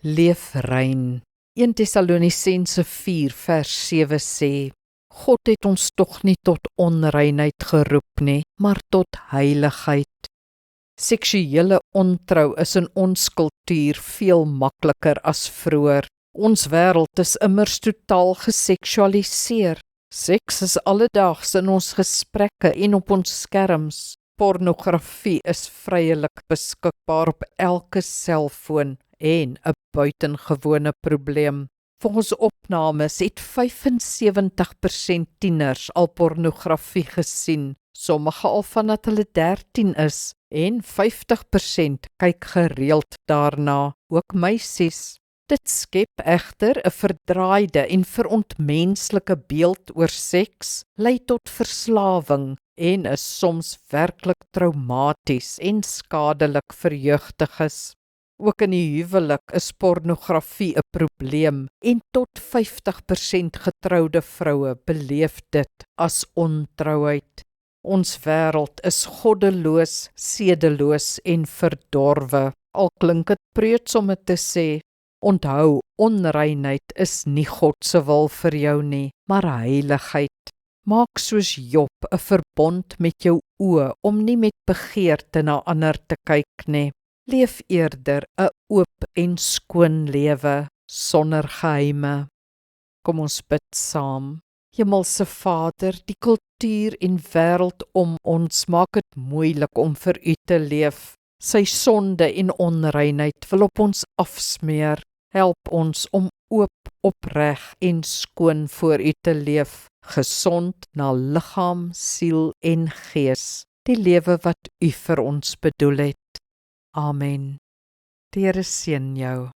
leef rein. 1 Tessalonisense 4 vers 7 sê, God het ons tog nie tot onreinheid geroep nie, maar tot heiligheid. Seksuele ontrou is in ons kultuur veel makliker as vroeër. Ons wêreld is immers totaal geseksualiseer. Seks is alledaags in ons gesprekke en op ons skerms. Pornografie is vrylik beskikbaar op elke selfoon en 'n buitengewone probleem. Volgens opnames het 75% tieners al pornografie gesien, sommige al vandat hulle 13 is, en 50% kyk gereeld daarna, ook meisies. Dit skep egter 'n verdraaide en verontmenslike beeld oor seks, lei tot verslawing en is soms werklik traumaties en skadelik vir jeugdiges. Ook in die huwelik is pornografie 'n probleem en tot 50% getroude vroue beleef dit as ontrouheid. Ons wêreld is goddeloos, sedeloos en verdorwe. Al klink dit preuts om dit te sê, onthou, onreinheid is nie God se wil vir jou nie, maar heiligheid. Maak soos Job 'n verbond met jou oë om nie met begeerte na ander te kyk nie. Leef eerder 'n oop en skoon lewe sonder geheime. Kom ons bid saam. Hemelse Vader, die kultuur en wêreld om ons maak dit moeilik om vir U te leef. Sy sonde en onreinheid wil op ons afsmeer. Help ons om oop, opreg en skoon voor U te leef, gesond na liggaam, siel en gees, die lewe wat U vir ons bedoel het. Amen. Die Here seën jou.